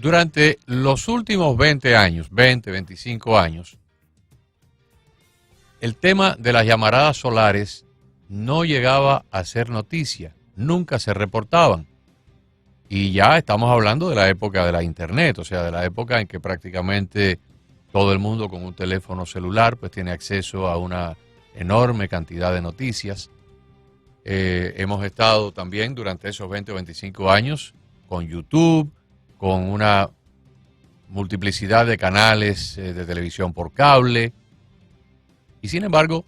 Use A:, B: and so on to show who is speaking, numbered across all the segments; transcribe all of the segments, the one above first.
A: Durante los últimos 25 años, el tema de las llamaradas solares no llegaba a ser noticia, nunca se reportaban. Y ya estamos hablando de la época de la internet, o sea, de la época en que prácticamente todo el mundo con un teléfono celular pues tiene acceso a una enorme cantidad de noticias. Hemos estado también durante esos 20 o 25 años con YouTube, con una multiplicidad de canales de televisión por cable. Y sin embargo,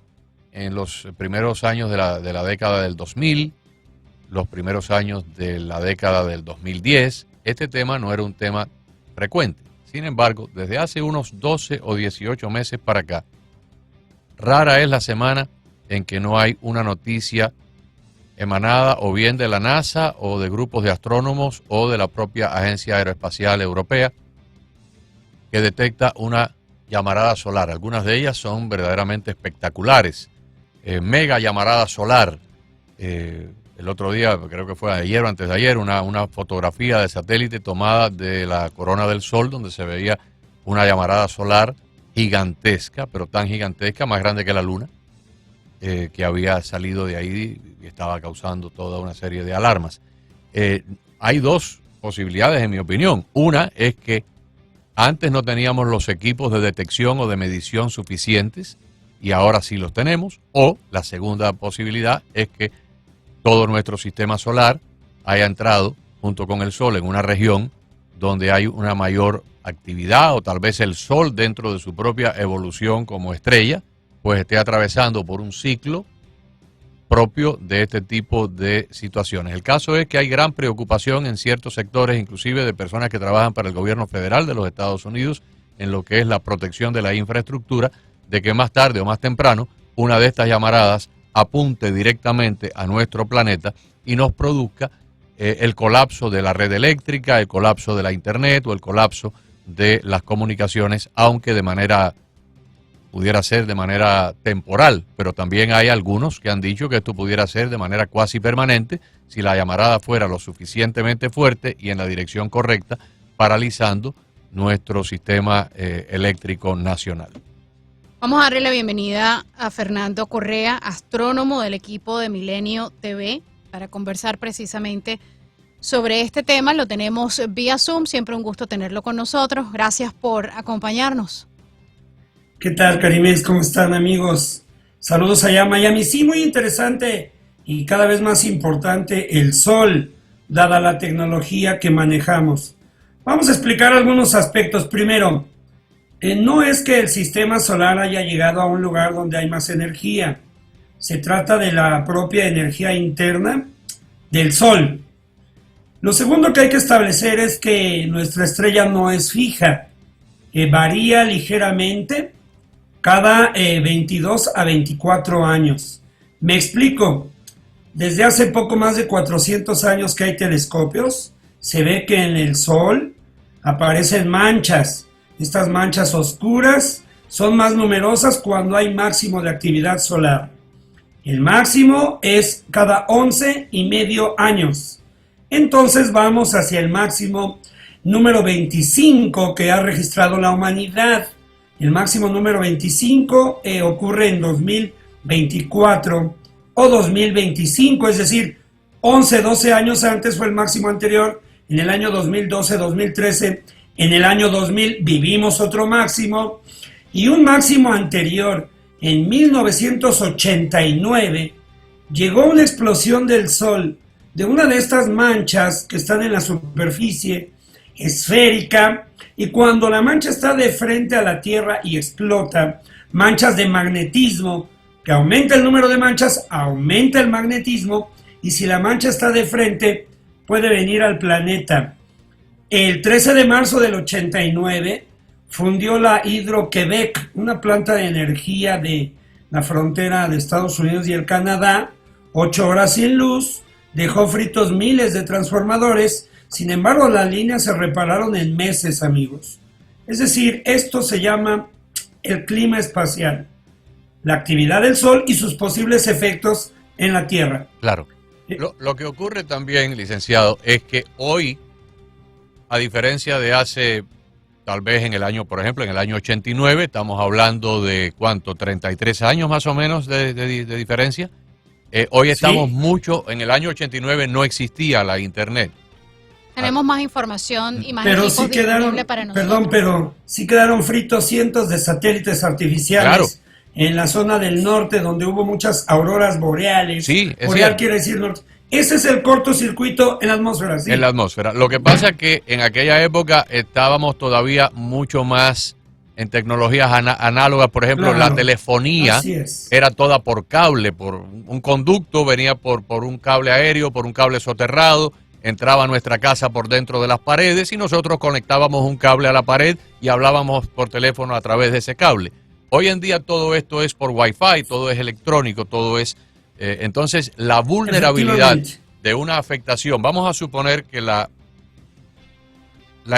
A: en los primeros años de la década del 2000, los primeros años de la década del 2010, este tema no era un tema frecuente. Sin embargo, desde hace unos 12 o 18 meses para acá, rara es la semana en que no hay una noticia emanada o bien de la NASA o de grupos de astrónomos o de la propia Agencia Aeroespacial Europea que detecta una llamarada solar. Algunas de ellas son verdaderamente espectaculares. Mega llamarada solar. El otro día, creo que fue ayer o antes de ayer, una fotografía de satélite tomada de la corona del Sol donde se veía una llamarada solar gigantesca, pero tan gigantesca, más grande que la Luna, que había salido de ahí y estaba causando toda una serie de alarmas. Hay dos posibilidades, en mi opinión. Una es que antes no teníamos los equipos de detección o de medición suficientes y ahora sí los tenemos. O la segunda posibilidad es que todo nuestro sistema solar haya entrado junto con el Sol en una región donde hay una mayor actividad, o tal vez el Sol dentro de su propia evolución como estrella pues esté atravesando por un ciclo propio de este tipo de situaciones. El caso es que hay gran preocupación en ciertos sectores, inclusive de personas que trabajan para el gobierno federal de los Estados Unidos, en lo que es la protección de la infraestructura, de que más tarde o más temprano una de estas llamaradas apunte directamente a nuestro planeta y nos produzca el colapso de la red eléctrica, el colapso de la internet o el colapso de las comunicaciones, aunque pudiera ser de manera temporal, pero también hay algunos que han dicho que esto pudiera ser de manera cuasi permanente si la llamarada fuera lo suficientemente fuerte y en la dirección correcta, paralizando nuestro sistema eléctrico nacional.
B: Vamos a darle la bienvenida a Fernando Correa, astrónomo del equipo de Milenio TV, para conversar precisamente sobre este tema. Lo tenemos vía Zoom, siempre un gusto tenerlo con nosotros. Gracias por acompañarnos.
C: ¿Qué tal, Carimes? ¿Cómo están, amigos? Saludos allá a Miami. Sí, muy interesante y cada vez más importante el sol, dada la tecnología que manejamos. Vamos a explicar algunos aspectos. Primero, no es que el sistema solar haya llegado a un lugar donde hay más energía. Se trata de la propia energía interna del sol. Lo segundo que hay que establecer es que nuestra estrella no es fija, varía ligeramente cada 22 a 24 años. Me explico. Desde hace poco más de 400 años que hay telescopios, se ve que en el Sol aparecen manchas. Estas manchas oscuras son más numerosas cuando hay máximo de actividad solar. El máximo es cada 11 y medio años. Entonces vamos hacia el máximo número 25 que ha registrado la humanidad. El máximo número 25 ocurre en 2024 o 2025, es decir, 11, 12 años antes fue el máximo anterior. En el año 2012, 2013, en el año 2000 vivimos otro máximo y un máximo anterior. En 1989 llegó una explosión del Sol de una de estas manchas que están en la superficie esférica, y cuando la mancha está de frente a la Tierra y explota, manchas de magnetismo, que aumenta el número de manchas, aumenta el magnetismo, y si la mancha está de frente, puede venir al planeta. El 13 de marzo del 89 fundió la Hydro-Québec, una planta de energía de la frontera de Estados Unidos y el Canadá, 8 horas sin luz, dejó fritos miles de transformadores. Sin embargo, las líneas se repararon en meses, amigos. Es decir, esto se llama el clima espacial, la actividad del Sol y sus posibles efectos en la Tierra.
A: Claro. Lo que ocurre también, licenciado, es que hoy a diferencia de hace, tal vez en el año, por ejemplo, en el año 89, estamos hablando de, ¿cuánto? 33 años más o menos de diferencia. Hoy estamos mucho, en el año 89 no existía la Internet.
B: Tenemos más información y más
C: pero
B: equipos
C: sí
B: disponibles para nosotros.
C: Perdón, pero sí quedaron fritos cientos de satélites artificiales en la zona del norte, donde hubo muchas auroras boreales.
A: Sí, es
C: Boreal
A: cierto.
C: quiere decir norte. Ese es el cortocircuito en la atmósfera, sí.
A: En la atmósfera. Lo que pasa es que en aquella época estábamos todavía mucho más en tecnologías análogas. Por ejemplo,
C: Claro,
A: la telefonía
C: así es.
A: era toda por cable, por un conducto, venía por un cable aéreo, por un cable soterrado, entraba a nuestra casa por dentro de las paredes y nosotros conectábamos un cable a la pared y hablábamos por teléfono a través de ese cable. Hoy en día todo esto es por Wi-Fi, todo es electrónico, todo es... entonces, la vulnerabilidad de una afectación, vamos a suponer que la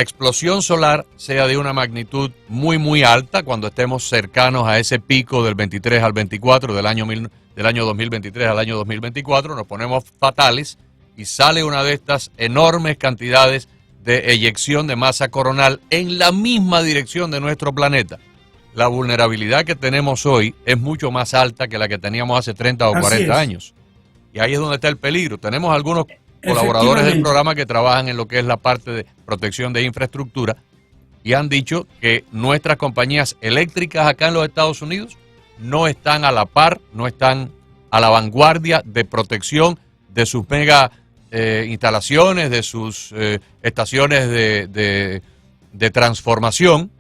A: explosión solar sea de una magnitud muy, muy alta, cuando estemos cercanos a ese pico del 23 al 24, del año 2023 al año 2024, nos ponemos fatales y sale una de estas enormes cantidades de eyección de masa coronal en la misma dirección de nuestro planeta. La vulnerabilidad que tenemos hoy es mucho más alta que la que teníamos hace 30 o 40 años. Y ahí es donde está el peligro. Tenemos algunos colaboradores del programa que trabajan en lo que es la parte de protección de infraestructura y han dicho que nuestras compañías eléctricas acá en los Estados Unidos no están a la par, no están a la vanguardia de protección de sus mega instalaciones, de sus estaciones de transformación,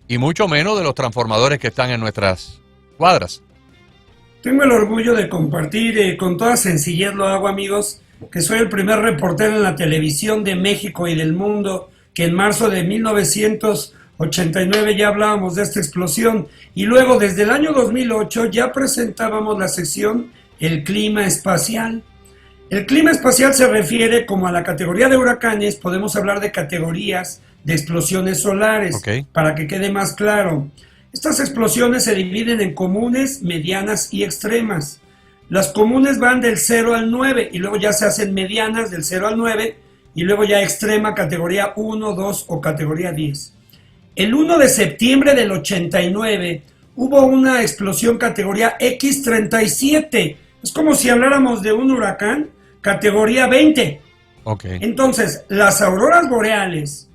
A: y mucho menos de los transformadores que están en nuestras cuadras.
C: Tengo el orgullo de compartir, con toda sencillez lo hago, amigos, que soy el primer reportero en la televisión de México y del mundo, que en marzo de 1989 ya hablábamos de esta explosión, y luego desde el año 2008 ya presentábamos la sección El Clima Espacial. El clima espacial se refiere como a la categoría de huracanes, podemos hablar de categorías de explosiones solares, para que quede más claro. Estas explosiones se dividen en comunes, medianas y extremas. Las comunes van del 0 al 9 y luego ya se hacen medianas del 0 al 9 y luego ya extrema categoría 1, 2 o categoría 10. El 1 de septiembre del 89 hubo una explosión categoría X37. Es como si habláramos de un huracán categoría 20. Entonces, las auroras boreales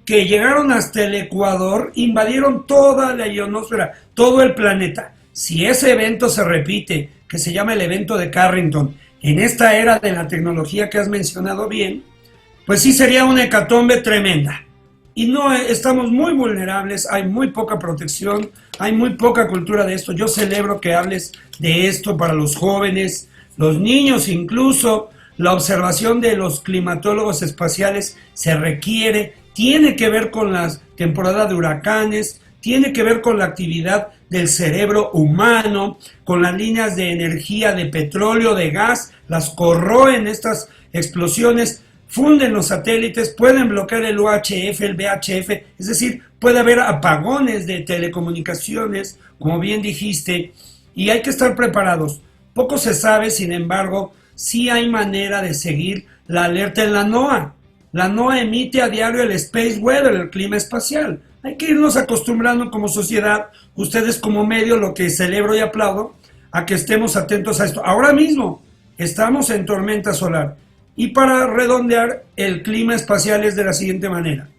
C: que llegaron hasta el Ecuador invadieron toda la ionosfera, todo el planeta. Si ese evento se repite, que se llama el evento de Carrington, en esta era de la tecnología que has mencionado bien, pues sí sería una hecatombe tremenda. Y no, estamos muy vulnerables, hay muy poca protección, hay muy poca cultura de esto. Yo celebro que hables de esto para los jóvenes, los niños incluso. La observación de los climatólogos espaciales se requiere, tiene que ver con la temporada de huracanes, tiene que ver con la actividad del cerebro humano, con las líneas de energía de petróleo, de gas, las corroen estas explosiones, funden los satélites, pueden bloquear el UHF, el VHF, es decir, puede haber apagones de telecomunicaciones, como bien dijiste, y hay que estar preparados. Poco se sabe, sin embargo, sí hay manera de seguir la alerta en la NOAA. La NOAA emite a diario el Space Weather, el clima espacial. Hay que irnos acostumbrando como sociedad, ustedes como medio, lo que celebro y aplaudo, a que estemos atentos a esto. Ahora mismo estamos en tormenta solar. Y para redondear, el clima espacial es de la siguiente manera.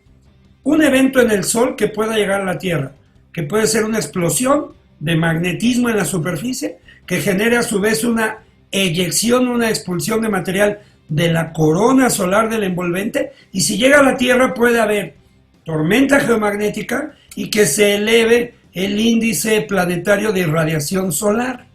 C: Un evento en el Sol que pueda llegar a la Tierra, que puede ser una explosión de magnetismo en la superficie, que genere a su vez una eyección, una expulsión de material de la corona solar del envolvente, y si llega a la Tierra puede haber tormenta geomagnética y que se eleve el índice planetario de irradiación solar.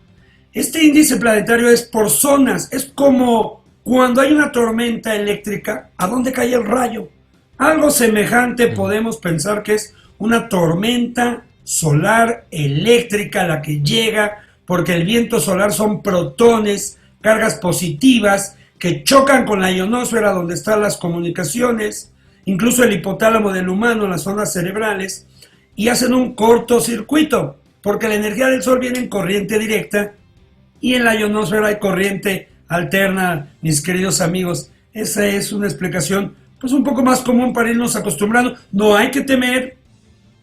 C: Este índice planetario es por zonas, es como cuando hay una tormenta eléctrica, ¿a dónde cae el rayo? Algo semejante podemos pensar que es una tormenta solar eléctrica la que llega, porque el viento solar son protones, cargas positivas que chocan con la ionosfera donde están las comunicaciones, incluso el hipotálamo del humano, las zonas cerebrales, y hacen un cortocircuito, porque la energía del Sol viene en corriente directa y en la ionosfera hay corriente alterna, mis queridos amigos. Esa es una explicación pues un poco más común para irnos acostumbrando. No hay que temer,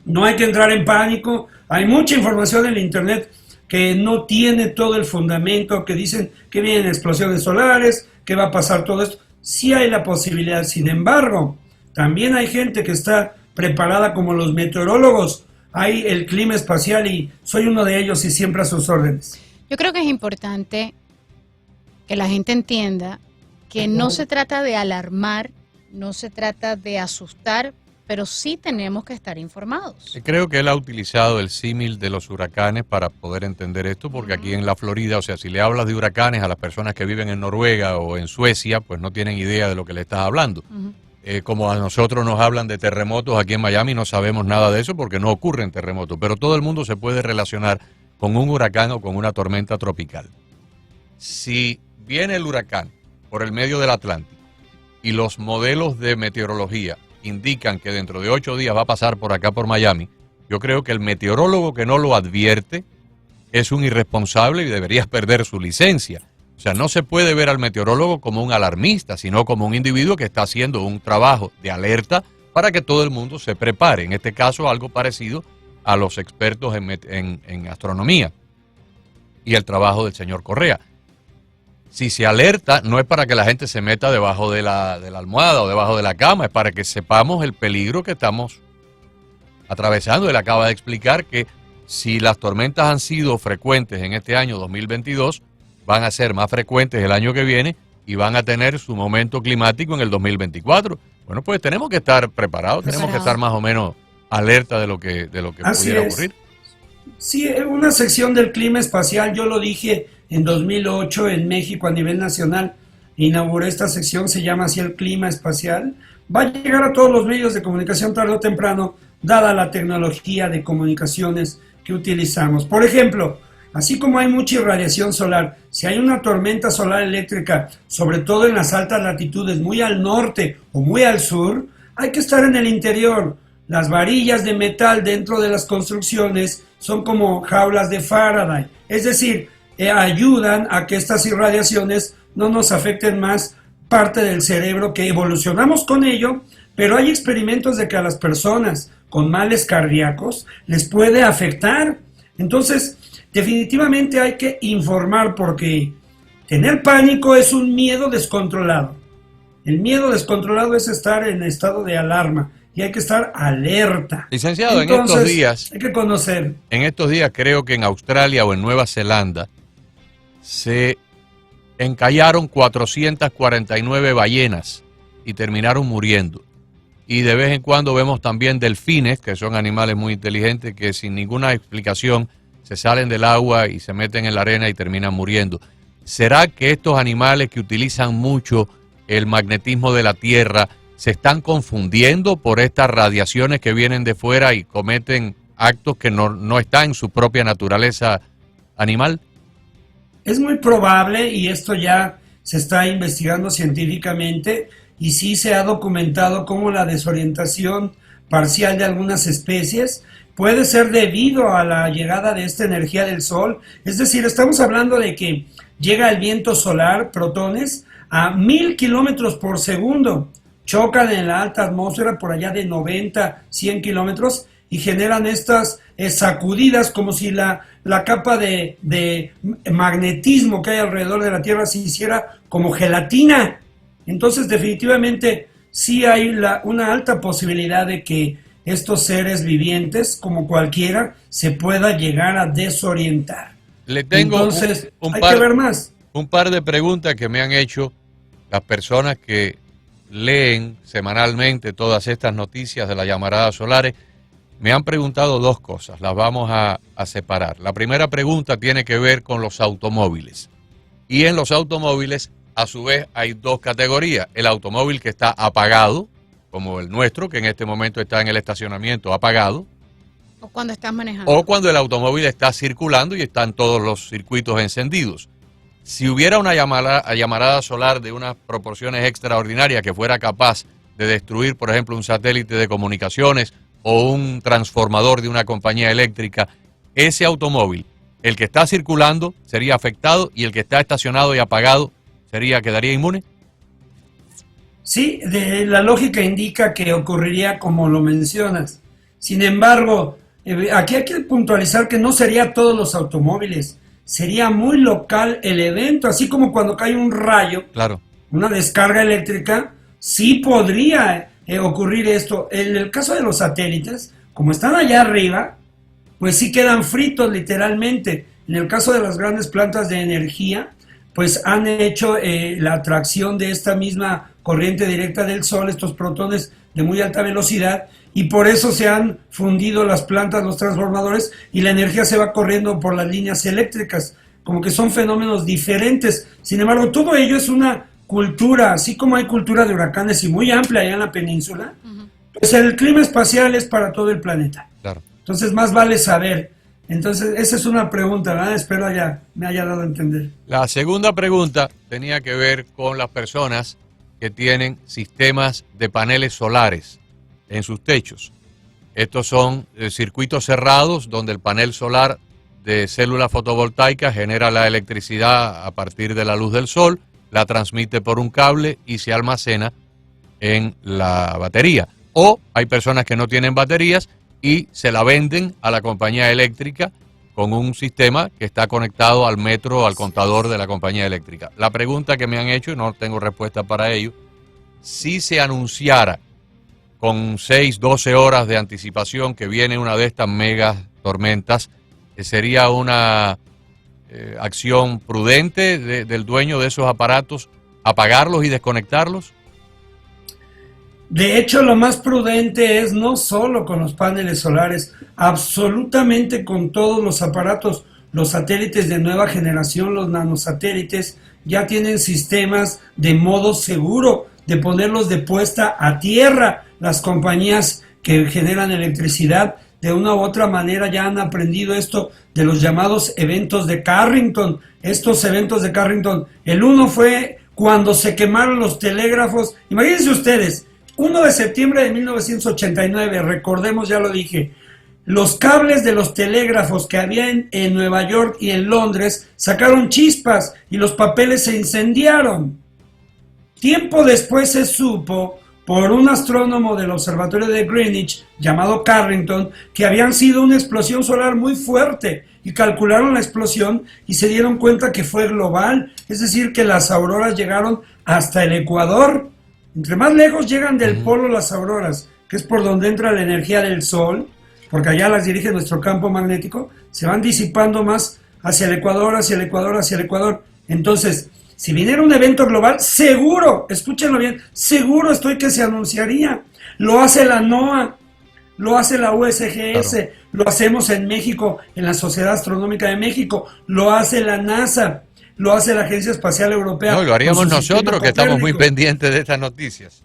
C: no hay que entrar en pánico. Hay mucha información en la internet que no tiene todo el fundamento, que dicen que vienen explosiones solares, que va a pasar todo esto. Sí hay la posibilidad, sin embargo, también hay gente que está preparada como los meteorólogos. Hay el clima espacial y soy uno de ellos y siempre a sus órdenes.
B: Yo creo que es importante que la gente entienda que no se trata de alarmar, no se trata de asustar, pero sí tenemos que estar informados.
A: Creo que él ha utilizado el símil de los huracanes para poder entender esto, porque aquí en la Florida, o sea, si le hablas de huracanes a las personas que viven en Noruega o en Suecia, pues no tienen idea de lo que le estás hablando. Como a nosotros nos hablan de terremotos aquí en Miami, no sabemos nada de eso porque no ocurren terremotos, pero todo el mundo se puede relacionar con un huracán o con una tormenta tropical. Si viene el huracán por el medio del Atlántico y los modelos de meteorología indican que dentro de 8 días va a pasar por acá por Miami, yo creo que el meteorólogo que no lo advierte es un irresponsable y debería perder su licencia. O sea, no se puede ver al meteorólogo como un alarmista, sino como un individuo que está haciendo un trabajo de alerta para que todo el mundo se prepare. En este caso, algo parecido a los expertos en astronomía y el trabajo del señor Correa. Si se alerta, no es para que la gente se meta debajo de la almohada o debajo de la cama, es para que sepamos el peligro que estamos atravesando. Él acaba de explicar que si las tormentas han sido frecuentes en este año 2022, van a ser más frecuentes el año que viene y van a tener su momento climático en el 2024. Bueno, pues tenemos que estar preparados, tenemos que estar más o menos alerta de lo que pudiera ocurrir.
C: Sí, en una sección del clima espacial, yo lo dije en 2008 en México a nivel nacional, inauguré esta sección, se llama así el clima espacial. Va a llegar a todos los medios de comunicación tarde o temprano, dada la tecnología de comunicaciones que utilizamos. Por ejemplo, así como hay mucha irradiación solar, si hay una tormenta solar eléctrica, sobre todo en las altas latitudes, muy al norte o muy al sur, hay que estar en el interior. Las varillas de metal dentro de las construcciones son como jaulas de Faraday, es decir, ayudan a que estas irradiaciones no nos afecten más parte del cerebro, que evolucionamos con ello, pero hay experimentos de que a las personas con males cardíacos les puede afectar. Entonces, definitivamente hay que informar, porque tener pánico es un miedo descontrolado. El miedo descontrolado es estar en estado de alarma y hay que estar alerta.
A: Licenciado,
C: entonces,
A: en estos días,
C: hay que conocer.
A: En estos días creo que en Australia o en Nueva Zelanda se encallaron 449 ballenas y terminaron muriendo. Y de vez en cuando vemos también delfines, que son animales muy inteligentes, que sin ninguna explicación se salen del agua y se meten en la arena y terminan muriendo. ¿Será que estos animales que utilizan mucho el magnetismo de la Tierra se están confundiendo por estas radiaciones que vienen de fuera y cometen actos que no están en su propia naturaleza animal?
C: Es muy probable, y esto ya se está investigando científicamente, y sí se ha documentado cómo la desorientación parcial de algunas especies puede ser debido a la llegada de esta energía del Sol. Es decir, estamos hablando de que llega el viento solar, protones, a 1000 kilómetros por segundo. Chocan en la alta atmósfera por allá de 90, 100 kilómetros y generan estas sacudidas, como si la capa de magnetismo que hay alrededor de la Tierra se hiciera como gelatina. Entonces, definitivamente, sí hay una alta posibilidad de que estos seres vivientes, como cualquiera, se pueda llegar a desorientar.
A: Le tengo
C: entonces, hay que ver más.
A: Un par de preguntas que me han hecho las personas que leen semanalmente todas estas noticias de las llamaradas solares. Me han preguntado dos cosas, las vamos a separar. La primera pregunta tiene que ver con los automóviles. Y en los automóviles, a su vez, hay dos categorías. El automóvil que está apagado, como el nuestro, que en este momento está en el estacionamiento apagado.
B: O cuando estás manejando.
A: O cuando el automóvil está circulando y están todos los circuitos encendidos. Si hubiera una llamarada solar de unas proporciones extraordinarias que fuera capaz de destruir, por ejemplo, un satélite de comunicaciones o un transformador de una compañía eléctrica, ese automóvil, el que está circulando, sería afectado y el que está estacionado y apagado quedaría inmune.
C: Sí, la lógica indica que ocurriría como lo mencionas. Sin embargo, aquí hay que puntualizar que no sería todos los automóviles, sería muy local el evento, así como cuando cae un rayo,
A: Claro.
C: una descarga eléctrica, sí podría ocurrir esto. En el caso de los satélites, como están allá arriba, pues sí quedan fritos literalmente. En el caso de las grandes plantas de energía, pues han hecho la atracción de esta misma corriente directa del Sol, estos protones de muy alta velocidad, y por eso se han fundido las plantas, los transformadores, y la energía se va corriendo por las líneas eléctricas, como que son fenómenos diferentes. Sin embargo, todo ello es una cultura, así como hay cultura de huracanes y muy amplia allá en la península, pues el clima espacial es para todo el planeta.
A: Claro.
C: Entonces, más vale saber. Entonces, esa es una pregunta, ¿verdad? Espero me haya dado a entender.
A: La segunda pregunta tenía que ver con las personas que tienen sistemas de paneles solares en sus techos. Estos son circuitos cerrados donde el panel solar de célula fotovoltaica genera la electricidad a partir de la luz del sol, la transmite por un cable y se almacena en la batería. O hay personas que no tienen baterías y se la venden a la compañía eléctrica con un sistema que está conectado al metro o al contador de la compañía eléctrica. La pregunta que me han hecho, y no tengo respuesta para ello, si se anunciara con 6, 12 horas de anticipación que viene una de estas megas tormentas, ¿sería una acción prudente del dueño de esos aparatos apagarlos y desconectarlos?
C: De hecho, lo más prudente es no solo con los paneles solares, absolutamente con todos los aparatos. Los satélites de nueva generación, los nanosatélites, ya tienen sistemas de modo seguro de ponerlos de puesta a tierra. Las compañías que generan electricidad de una u otra manera ya han aprendido esto de los llamados eventos de Carrington. Estos eventos de Carrington, el uno fue cuando se quemaron los telégrafos. Imagínense ustedes, 1 de septiembre de 1989, recordemos, ya lo dije, los cables de los telégrafos que había en Nueva York y en Londres sacaron chispas y los papeles se incendiaron. Tiempo después se supo por un astrónomo del observatorio de Greenwich llamado Carrington que habían sido una explosión solar muy fuerte y calcularon la explosión y se dieron cuenta que fue global, es decir, que las auroras llegaron hasta el Ecuador. Entre más lejos llegan del polo las auroras, que es por donde entra la energía del Sol, porque allá las dirige nuestro campo magnético, se van disipando más hacia el Ecuador, hacia el Ecuador, hacia el Ecuador. Entonces, si viniera un evento global, seguro, escúchenlo bien, seguro estoy que se anunciaría. Lo hace la NOAA, lo hace la USGS, claro. Lo hacemos en México, en la Sociedad Astronómica de México, lo hace la NASA, lo hace la Agencia Espacial Europea.
A: No, lo haríamos nosotros, que estamos muy pendientes de estas noticias.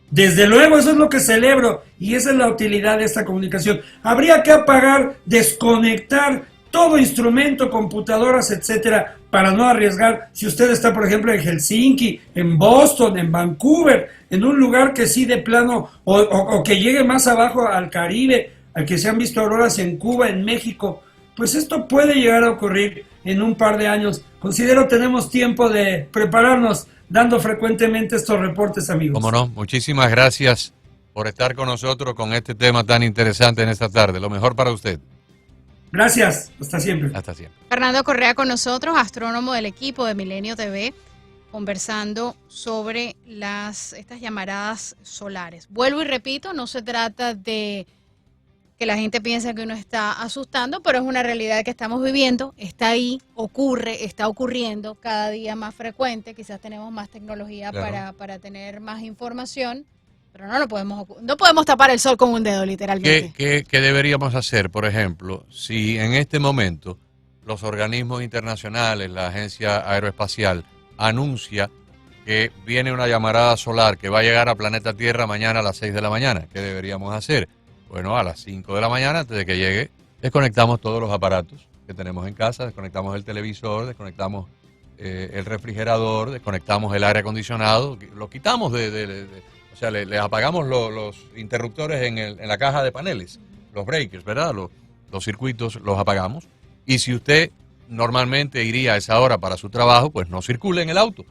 C: Desde luego, eso es lo que celebro y esa es la utilidad de esta comunicación. Habría que apagar, desconectar todo instrumento, computadoras, etcétera, para no arriesgar. Si usted está, por ejemplo, en Helsinki, en Boston, en Vancouver, en un lugar que sí de plano, o que llegue más abajo al Caribe, al que se han visto auroras en Cuba, en México, pues esto puede llegar a ocurrir en un par de años. Considero tenemos tiempo de prepararnos, dando frecuentemente estos reportes, amigos.
A: Cómo no, muchísimas gracias por estar con nosotros con este tema tan interesante en esta tarde. Lo mejor para usted.
C: Gracias, hasta siempre.
A: Hasta siempre.
B: Fernando Correa con nosotros, astrónomo del equipo de Milenio TV, conversando sobre estas llamaradas solares. Vuelvo y repito, no se trata de que la gente piensa que uno está asustando, pero es una realidad que estamos viviendo, está ahí, ocurre, está ocurriendo cada día más frecuente, quizás tenemos más tecnología, claro, para tener más información, pero no podemos tapar el sol con un dedo, literalmente.
A: ¿Qué deberíamos hacer, por ejemplo, si en este momento los organismos internacionales, la Agencia Aeroespacial, anuncia que viene una llamarada solar que va a llegar a planeta Tierra mañana a las 6 de la mañana? ¿Qué deberíamos hacer? Bueno, a las 5 de la mañana, antes de que llegue, desconectamos todos los aparatos que tenemos en casa, desconectamos el televisor, desconectamos el refrigerador, desconectamos el aire acondicionado, lo quitamos o sea, le apagamos los interruptores en la caja de paneles, los breakers, ¿verdad? Los circuitos los apagamos. Y si usted normalmente iría a esa hora para su trabajo, pues no circule en el auto.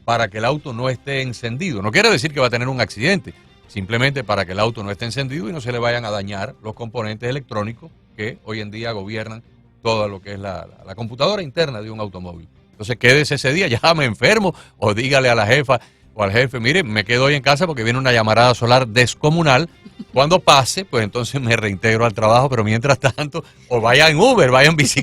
A: para que el auto no esté encendido. No quiere decir que va a tener un accidente, simplemente para que el auto no esté encendido y no se le vayan a dañar los componentes electrónicos que hoy en día gobiernan todo lo que es la computadora interna de un automóvil. Entonces quédese ese día, ya me enfermo, o dígale a la jefa o al jefe, mire, me quedo hoy en casa porque viene una llamarada solar descomunal. Cuando pase, pues entonces me reintegro al trabajo, pero mientras tanto, o vaya en Uber, vaya en bicicleta.